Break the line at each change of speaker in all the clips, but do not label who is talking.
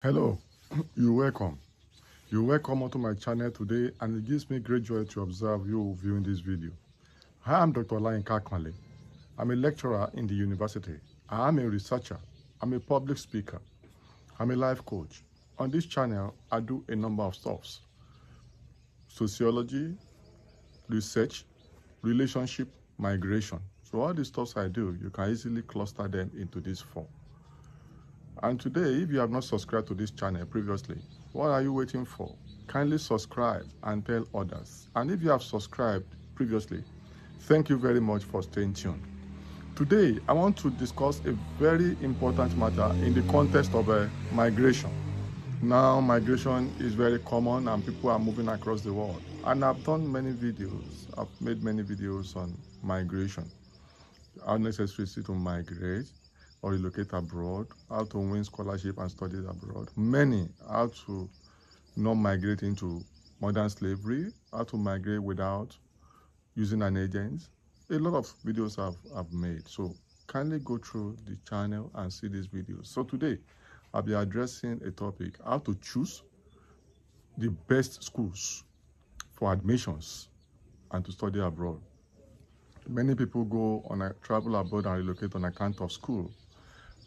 Hello, you're welcome. You're welcome onto my channel today, and it gives me great joy to observe you viewing this video. Hi, I'm Dr. Olayinka Akanle. I'm a lecturer in the university. I'm a researcher. I'm a public speaker. I'm a life coach. On this channel, I do a number of stuffs: sociology, research, relationship, migration. So all the stuffs I do, you can easily cluster them into these four. And today, if you have not subscribed to this channel previously, what are you waiting for? Kindly subscribe and tell others. And if you have subscribed previously, thank you very much for staying tuned. Today, I want to discuss a very important matter in the context of migration. Now, migration is very common and people are moving across the world. And I've done many videos. I've made many videos on migration. How necessary is it to migrate or relocate abroad, how to win scholarship and studies abroad. Many, how to not migrate into modern slavery, how to migrate without using an agent. A lot of videos I've made. So kindly go through the channel and see these videos. So today, I'll be addressing a topic: how to choose the best schools for admissions and to study abroad. Many people go on a travel abroad and relocate on account of school.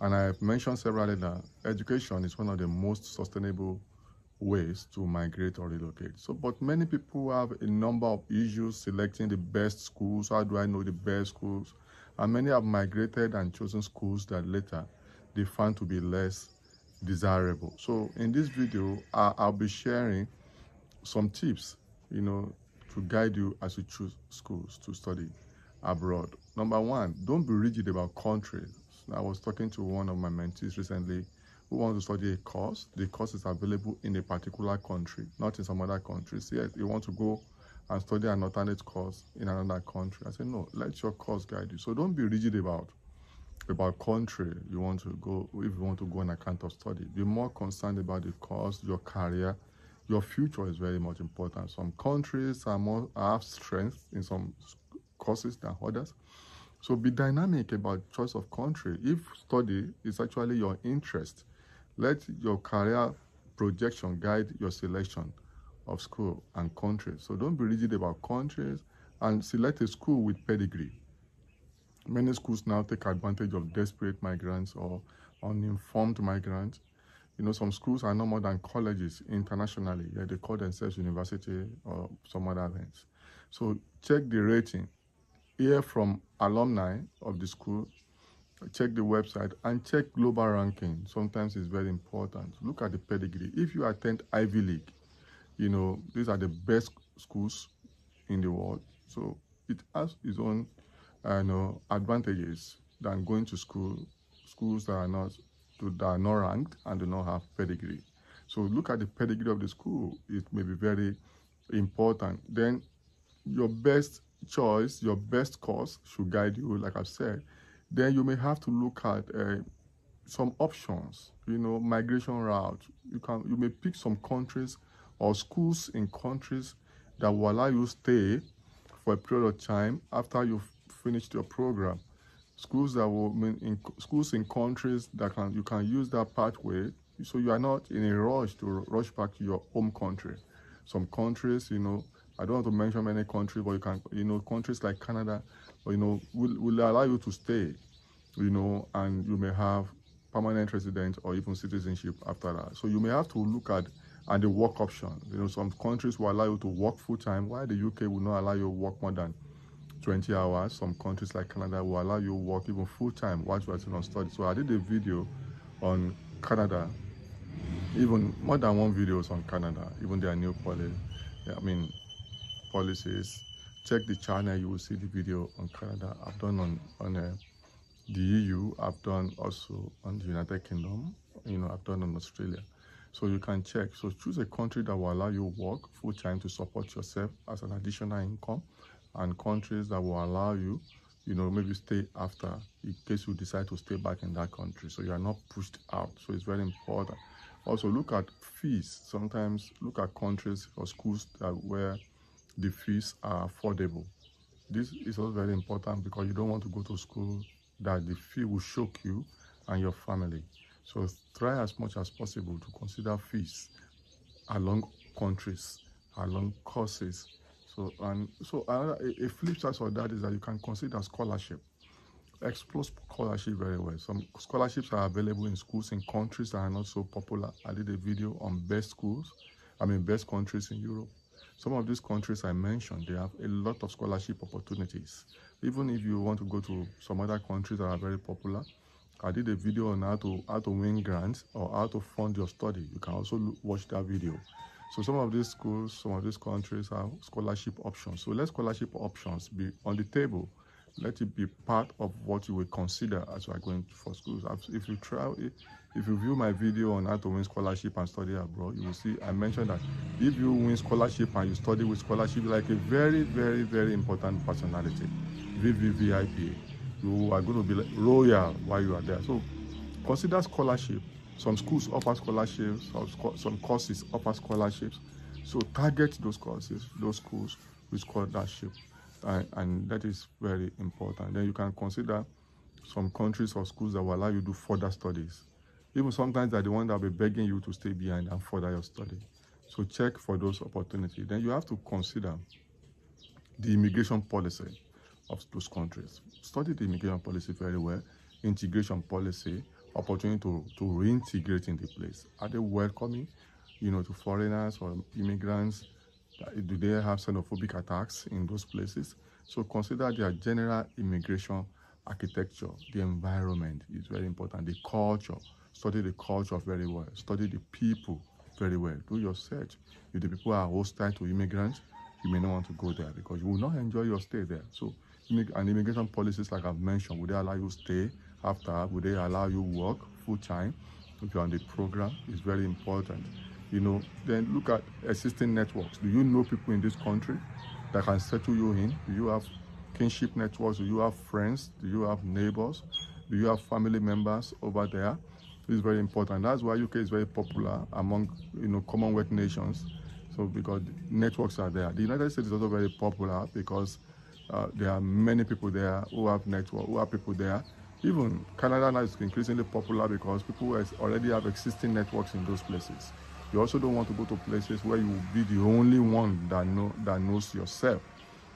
And I've mentioned several that education is one of the most sustainable ways to migrate or relocate. So, but many people have a number of issues selecting the best schools. How do I know the best schools? And many have migrated and chosen schools that later they found to be less desirable. So in this video, I'll be sharing some tips, to guide you as you choose schools to study abroad. Number one, don't be rigid about countries. I was talking to one of my mentees recently who wants to study a course. The course is available in a particular country, not in some other countries. Yes, you want to go and study an alternate course in another country. I said, no, let your course guide you. So don't be rigid about country you want to go. If you want to go on account of study, be more concerned about the course, your career. Your future is very much important. Some countries have strength in some courses than others. So be dynamic about choice of country. If study is actually your interest, let your career projection guide your selection of school and country. So don't be rigid about countries, and select a school with pedigree. Many schools now take advantage of desperate migrants or uninformed migrants. Some schools are no more than colleges internationally. Yeah, they call themselves university or some other things. So check the rating. Hear from alumni of the school, check the website, and check global ranking. Sometimes it's very important. Look at the pedigree. If you attend Ivy League, these are the best schools in the world. So it has its own advantages than going to schools that are not ranked and do not have pedigree. So look at the pedigree of the school. It may be very important. Then your best choice, your best course should guide you, like I've said. Then you may have to look at some options, migration route. You may pick some countries or schools in countries that will allow you to stay for a period of time after you've finished your program. Schools schools in countries that you can use that pathway, so you are not in a rush to rush back to your home country. Some countries, I don't want to mention many countries, but you can, countries like Canada, will allow you to stay, and you may have permanent residence or even citizenship after that. So you may have to look at the work option. Some countries will allow you to work full-time, while the UK will not allow you to work more than 20 hours. Some countries like Canada will allow you to work even full-time while you are still on study. So I did a video on Canada, even more than one videos on Canada, even their new policies. Check the channel, you will see the video on Canada. I've done on the EU, I've done also on the United Kingdom, I've done on Australia. So you can check. So choose a country that will allow you to work full-time to support yourself as an additional income, and countries that will allow you, maybe stay after, in case you decide to stay back in that country, so you are not pushed out. So it's very important. Also look at fees. Sometimes look at countries or schools where the fees are affordable. This is also very important because you don't want to go to school that the fee will shock you and your family. So try as much as possible to consider fees along countries, along courses. So a flip side of that is that you can consider scholarship. Explore scholarship very well. Some scholarships are available in schools in countries that are not so popular. I did a video on best countries in Europe. Some of these countries I mentioned, they have a lot of scholarship opportunities. Even if you want to go to some other countries that are very popular, I did a video on how to win grants or how to fund your study. You can also watch that video. So some of these schools, some of these countries have scholarship options. So let scholarship options be on the table. Let it be part of what you will consider as you are going for schools. If you view my video on how to win scholarship and study abroad, you will see I mentioned that if you win scholarship and you study with scholarship, like a very, very, very important personality, VVVIP, you are going to be royal while you are there. So consider scholarship. Some schools offer scholarships, some courses offer scholarships. So target those courses, those schools with scholarship. And that is very important. Then you can consider some countries or schools that will allow you to do further studies. Even sometimes they're the ones that will be begging you to stay behind and further your study. So check for those opportunities. Then you have to consider the immigration policy of those countries. Study the immigration policy very well, integration policy, opportunity to reintegrate in the place. Are they welcoming, to foreigners or immigrants? Do they have xenophobic attacks in those places? So consider their general immigration architecture. The environment is very important. The culture. Study the culture very well. Study the people very well. Do your research. If the people are hostile to immigrants, you may not want to go there because you will not enjoy your stay there. So, and immigration policies, like I've mentioned, would they allow you stay after? Would they allow you work full time? If you're on the program, it's very important. Then look at existing networks. Do you know people in this country that can settle you in? Do you have kinship networks? Do you have friends? Do you have neighbors? Do you have family members over there? This is very important. That's why UK is very popular among Commonwealth nations. So because networks are there. The United States is also very popular because there are many people there who have people there. Even Canada now is increasingly popular because people already have existing networks in those places. You also don't want to go to places where you will be the only one that knows yourself.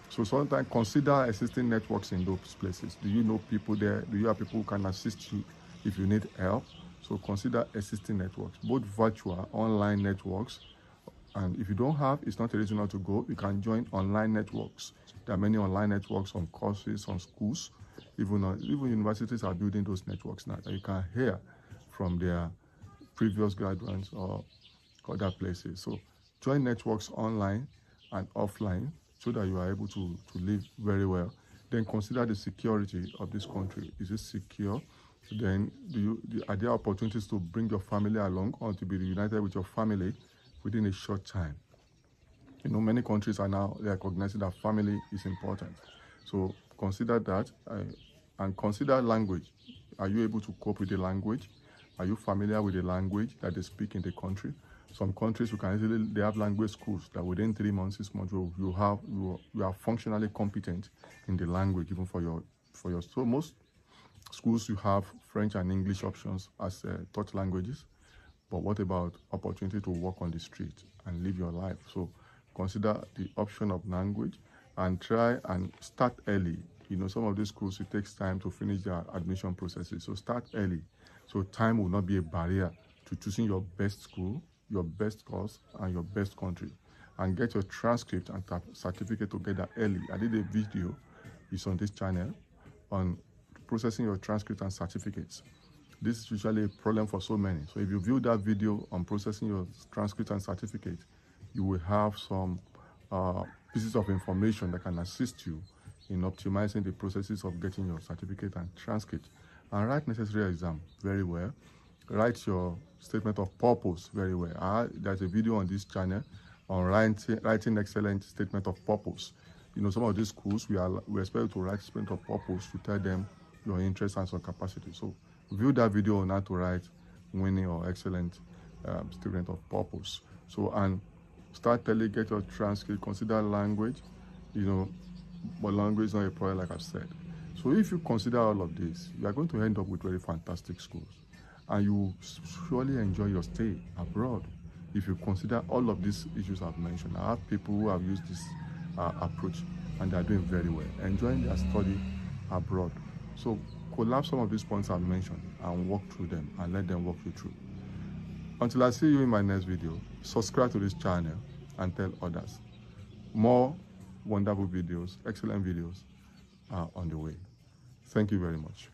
So sometimes consider existing networks in those places. Do you know people there? Do you have people who can assist you if you need help? So consider existing networks, both virtual, online networks. And if you don't have, it's not a reason not to go. You can join online networks. There are many online networks on courses, on schools. Even universities are building those networks now that you can hear from their previous graduates or other places. So join networks online and offline so that you are able to live very well. Then consider the security of this country. Is it secure? Then are there opportunities to bring your family along or to be reunited with your family within a short time? Many countries are now recognizing that family is important. So consider that and consider language. Are you able to cope with the language? Are you familiar with the language that they speak in the country? Some countries they have language schools that within 3 months, 6 months, you are functionally competent in the language, even for your. So most schools you have French and English options as taught languages. But what about opportunity to work on the street and live your life? So consider the option of language and try and start early. Some of these schools, it takes time to finish their admission processes. So start early. So time will not be a barrier to choosing your best school, your best course, and your best country. And get your transcript and certificate together early. I did a video, it's on this channel, on processing your transcript and certificates. This is usually a problem for so many. So if you view that video on processing your transcript and certificate, you will have some pieces of information that can assist you in optimizing the processes of getting your certificate and transcript. And write necessary exam very well. Write your statement of purpose very well. There's a video on this channel on writing excellent statement of purpose. Some of these schools, we expect you to write statement of purpose to tell them your interests and some capacity. So view that video on how to write winning or excellent statement of purpose. So, and start early, get your transcript, consider language, but language is not a problem, like I've said. So if you consider all of this, you are going to end up with very fantastic schools. and you will surely enjoy your stay abroad if you consider all of these issues I've mentioned. I have people who have used this approach and they are doing very well, enjoying their study abroad. So collapse some of these points I've mentioned and walk through them and let them walk you through. Until I see you in my next video, subscribe to this channel and tell others. More wonderful videos, excellent videos are on the way. Thank you very much.